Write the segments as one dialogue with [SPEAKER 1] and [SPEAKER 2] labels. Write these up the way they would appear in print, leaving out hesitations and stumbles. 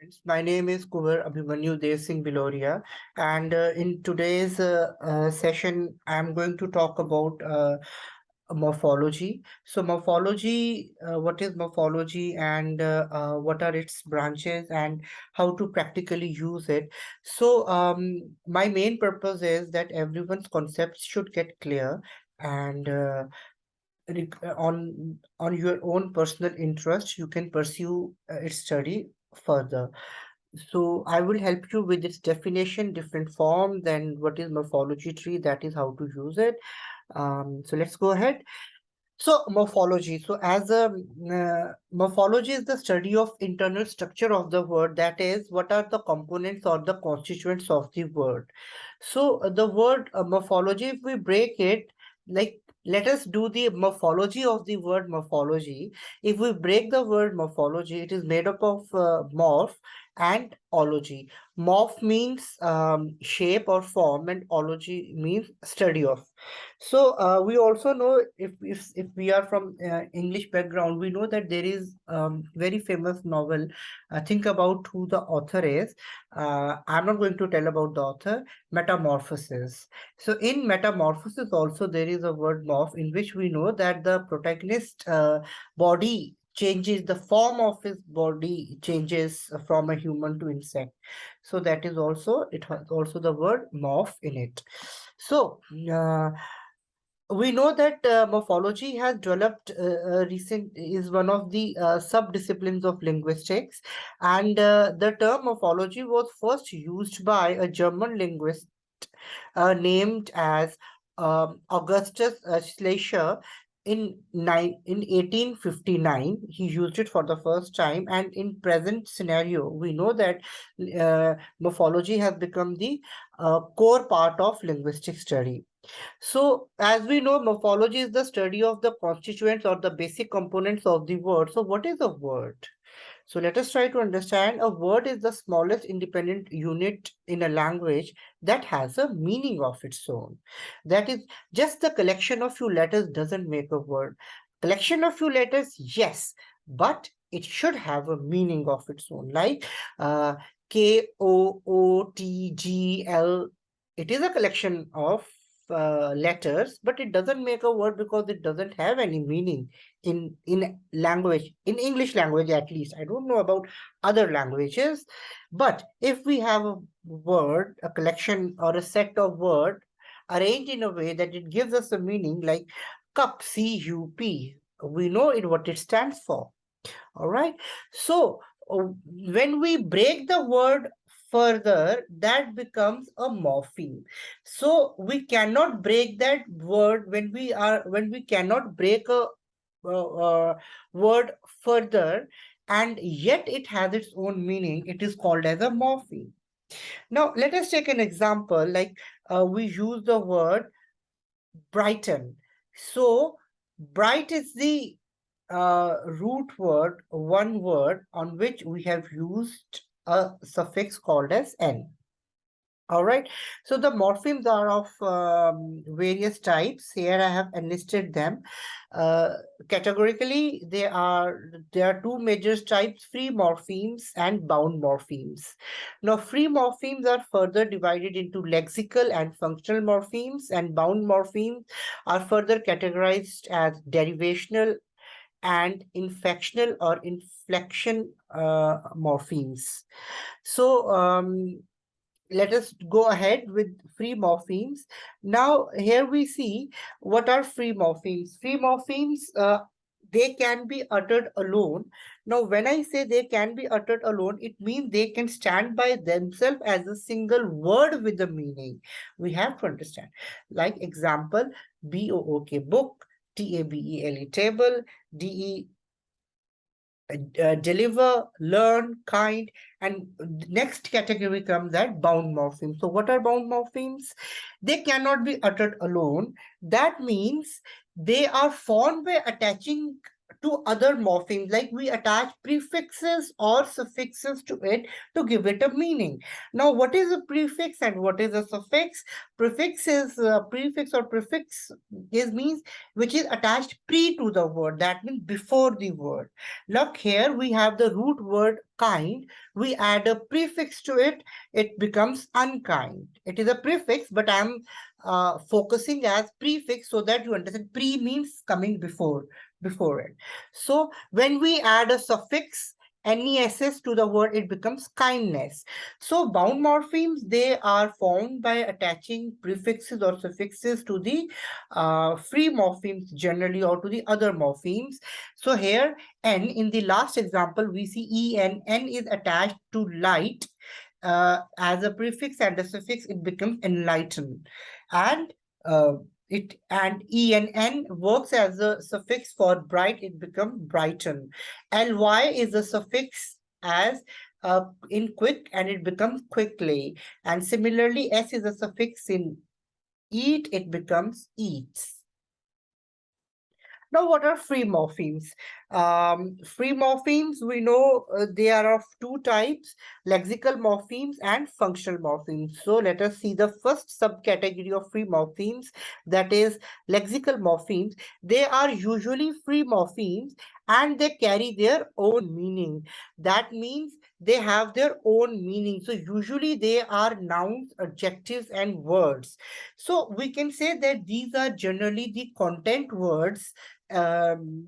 [SPEAKER 1] students. My name is Abhimanyu Singh Billawaria, and in today's session, I'm going to talk about morphology. So, morphology, what is morphology, and what are its branches, and how to practically use it. So, my main purpose is that everyone's concepts should get clear, and on your own personal interest, you can pursue its study further. So I will help you with its definition, different form, then what is morphology tree, that is how to use it. So let's go ahead. So morphology. So as a morphology is the study of internal structure of the word. That is, what are the components or the constituents of the word. So the word morphology, if we break it, like let us do the morphology of the word morphology. If we break the word morphology, it is made up of morph and ology. Morph means shape or form, and ology means study of. So we also know, if we are from English background, we know that there is very famous novel. Think about who the author is. I'm not going to tell about the author. Metamorphosis. So in Metamorphosis also there is a word morph, in which we know that the protagonist body changes, the form of his body changes from a human to insect. So that is also, it has also the word morph in it. So we know that morphology has developed recent is one of the sub-disciplines of linguistics, and the term morphology was first used by a German linguist named as Augustus Schleicher in 1859. He used it for the first time, and in present scenario, we know that morphology has become the core part of linguistic study. So, as we know, morphology is the study of the constituents or the basic components of the word. So, what is a word? So, let us try to understand. A word is the smallest independent unit in a language that has a meaning of its own. That is, just the collection of few letters doesn't make a word. Collection of few letters, yes, but it should have a meaning of its own. Like Kootgl, it is a collection of letters, but it doesn't make a word because it doesn't have any meaning in language, in English language at least. I don't know about other languages, but if we have a word, a collection or a set of word arranged in a way that it gives us a meaning, like cup, C-U-P, we know it what it stands for. All right. So when we break the word further, that becomes a morpheme. So we cannot break that word when we cannot break a word further, and yet it has its own meaning. It is called as a morpheme. Now let us take an example. Like we use the word brighten. So bright is the root word, one word on which we have used a suffix called as n. All right. So the morphemes are of various types. Here I have enlisted them. Categorically, there are two major types: free morphemes and bound morphemes. Now, free morphemes are further divided into lexical and functional morphemes, and bound morphemes are further categorized as derivational and inflectional or inflection morphemes. So let us go ahead with free morphemes. Now here we see what are free morphemes. Free morphemes, they can be uttered alone. Now when I say they can be uttered alone, it means they can stand by themselves as a single word with a meaning. We have to understand. Like example, book, book, table, table, de deliver, learn, kind, and next category comes that bound morphemes. So what are bound morphemes? They cannot be uttered alone. That means they are formed by attaching to other morphemes, like we attach prefixes or suffixes to it to give it a meaning. Now, what is a prefix and what is a suffix? Prefix is prefix or prefix is means which is attached pre to the word, that means before the word. Look here, we have the root word kind. We add a prefix to it, it becomes unkind. It is a prefix, but I'm focusing as prefix so that you understand. Pre means coming before it. So when we add a suffix NESS to the word, it becomes kindness. So bound morphemes, they are formed by attaching prefixes or suffixes to the free morphemes generally, or to the other morphemes. So here N, in the last example, we see EN. N is attached to light as a prefix, and a suffix, it becomes enlighten. And uh, it and ENN works as a suffix for bright, it becomes brighten. LY is a suffix as in quick, and it becomes quickly. And similarly, S is a suffix in eat, it becomes eats. Now, what are free morphemes? Free morphemes, we know they are of two types, lexical morphemes and functional morphemes. So let us see the first subcategory of free morphemes, that is lexical morphemes. They are usually free morphemes and they carry their own meaning. That means they have their own meaning. So usually they are nouns, adjectives, and words. So we can say that these are generally the content words, um,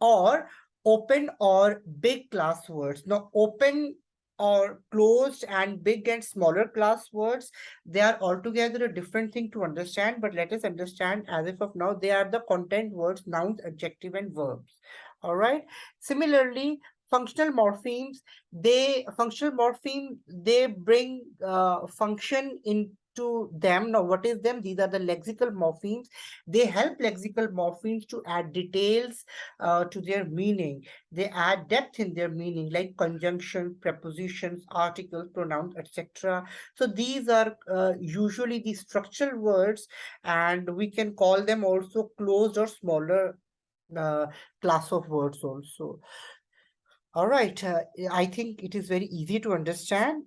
[SPEAKER 1] or open or big class words. Now, open or closed and big and smaller class words, they are altogether a different thing to understand, but let us understand as if of now they are the content words, nouns, adjective, and verbs. All right. Similarly, functional morphemes, they bring function into them. Now, what is them? These are the lexical morphemes. They help lexical morphemes to add details to their meaning. They add depth in their meaning, like conjunctions, prepositions, articles, pronouns, etc. So these are usually the structural words, and we can call them also closed or smaller uh, class of words also. All right, I think it is very easy to understand.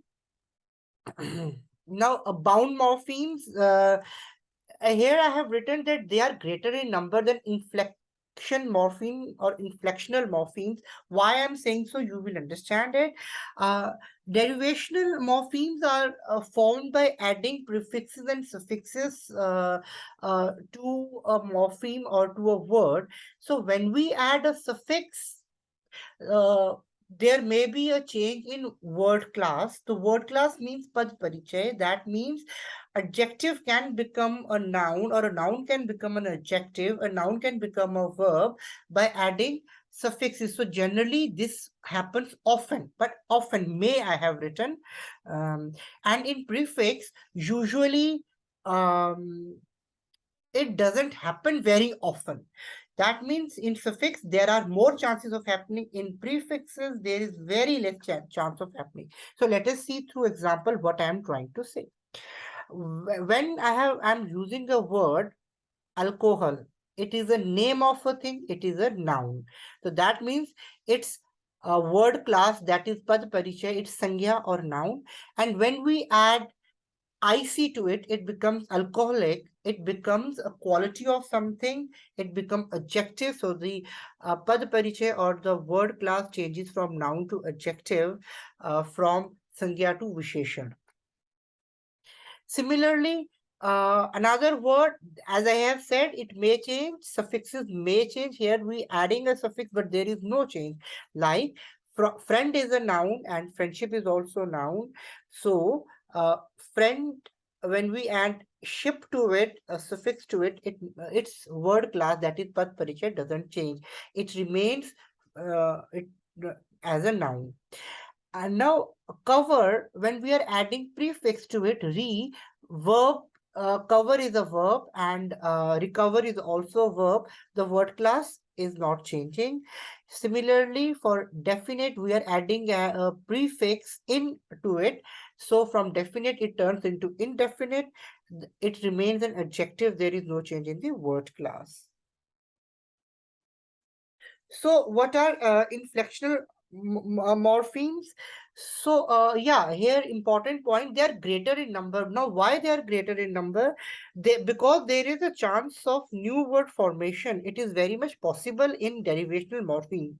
[SPEAKER 1] Now, bound morphemes, here I have written that they are greater in number than inflection morpheme or inflectional morphemes. Why I'm saying so, you will understand it. Uh, Derivational morphemes are formed by adding prefixes and suffixes to a morpheme or to a word. So when we add a suffix, uh, there may be a change in word class. The word class means pad parichay. That means adjective can become a noun, or a noun can become an adjective. A noun can become a verb by adding suffixes. So generally this happens often, but often may I have written. Um, and in prefix, usually um, it doesn't happen very often. That means in suffix, there are more chances of happening. In prefixes, there is very less chance of happening. So let us see through example what I am trying to say. When I'm using a word alcohol, it is a name of a thing, it is a noun. So that means it's a word class, that is pad parichay, it's sangya or noun. And when we add icy to it, it becomes alcoholic, it becomes a quality of something, it becomes adjective. So the pad parichay or the word class changes from noun to adjective, from sangya to visheshan. Similarly, another word, as I have said, it may change, suffixes may change. Here we adding a suffix, but there is no change. Like friend is a noun and friendship is also a noun. So friend, when we add ship to it, a suffix to it, its word class, that is pad parichay, doesn't change. It remains it as a noun. And now cover, when we are adding prefix to it, verb, cover is a verb, and recover is also a verb. The word class is not changing. Similarly, for definite, we are adding a prefix in to it. So from definite, it turns into indefinite. It remains an adjective. There is no change in the word class. So what are inflectional morphemes? So yeah, here important point, they are greater in number. Now why they are greater in number? They, because there is a chance of new word formation. It is very much possible in derivational morphemes,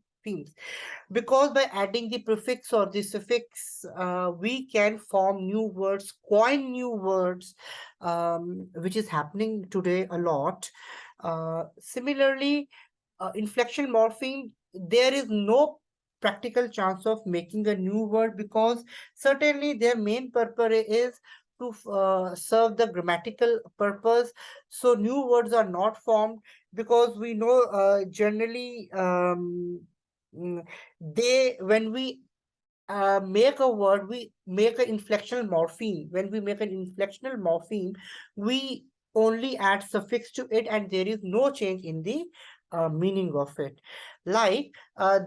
[SPEAKER 1] because by adding the prefix or the suffix, we can form new words, coin new words, which is happening today a lot. Similarly, inflection morpheme, there is no practical chance of making a new word, because certainly their main purpose is to serve the grammatical purpose. So new words are not formed, because we know generally mm, they, when we make a word, we make an inflectional morpheme. When we make an inflectional morpheme, we only add suffix to it, and there is no change in the meaning of it. Like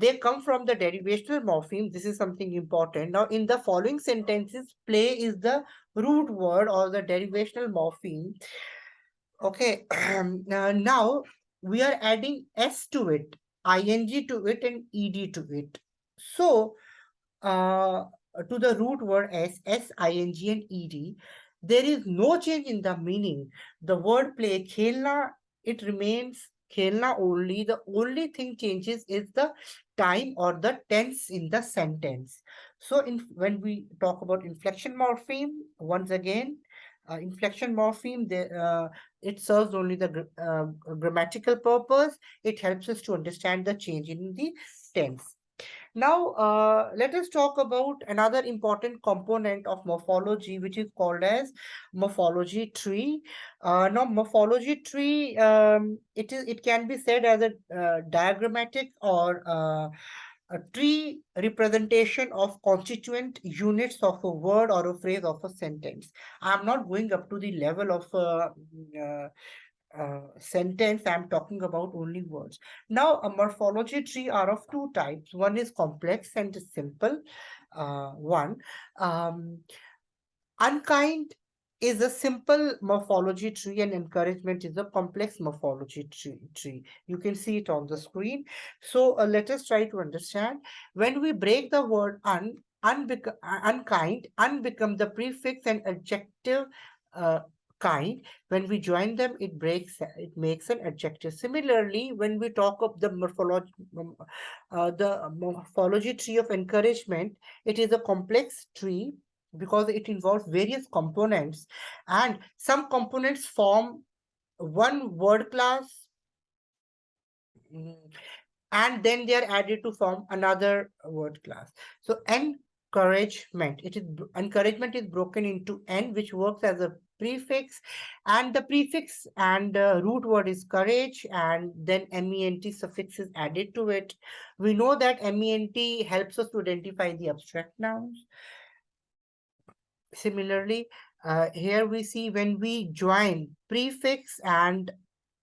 [SPEAKER 1] they come from the derivational morpheme. This is something important. Now, in the following sentences, play is the root word or the derivational morpheme. Okay, now we are adding s to it, ing to it, and ed to it. So uh, to the root word s, ing, and ed, there is no change in the meaning. The word play, khelna, it remains khelna only. The only thing changes is the time or the tense in the sentence. So when we talk about inflection morpheme, once again, inflection morpheme, it serves only the grammatical purpose. It helps us to understand the change in the tense. Now, let us talk about another important component of morphology, which is called as morphology tree. Now, morphology tree, it can be said as a diagrammatic or a tree representation of constituent units of a word or a phrase of a sentence. I'm not going up to the level of uh, sentence. I'm talking about only words. Now, a morphology tree are of two types. One is complex and simple. One. Unkind is a simple morphology tree, and encouragement is a complex morphology tree. You can see it on the screen. So let us try to understand. When we break the word unkind, become the prefix and adjective uh, kind. When we join them, it makes an adjective. Similarly, when we talk of the morphology tree of encouragement, it is a complex tree because it involves various components, and some components form one word class, mm, and then they are added to form another word class. So encouragement, encouragement is broken into n, which works as a prefix, and the prefix and root word is courage, and then ment suffix is added to it. We know that ment helps us to identify the abstract nouns. Similarly, here we see when we join prefix and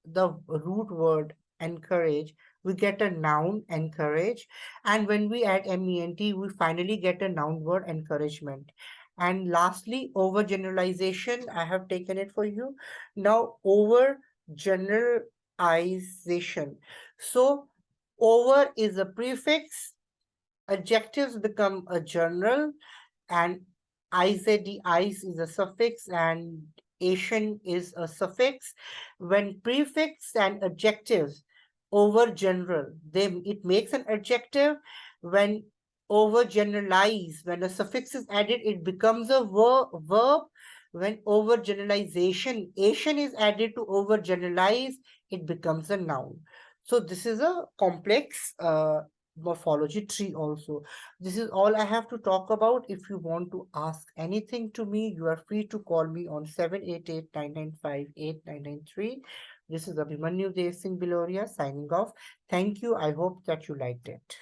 [SPEAKER 1] the root word encourage, we get a noun encourage. And when we add ment, we finally get a noun word encouragement. And lastly, overgeneralization, I have taken it for you. Now, overgeneralization. So, over is a prefix, adjectives become a general, and ice is a suffix, and Asian is a suffix. When prefix and adjectives over general, then it makes an adjective. When over generalize, when a suffix is added, it becomes a verb. When over generalization, Asian is added to over generalize, it becomes a noun. So this is a complex morphology tree also. This is all I have to talk about. If you want to ask anything to me, you are free to call me on 788-995-8993. This is Abhimanyu Singh Billawaria signing off. Thank you. I hope that you liked it.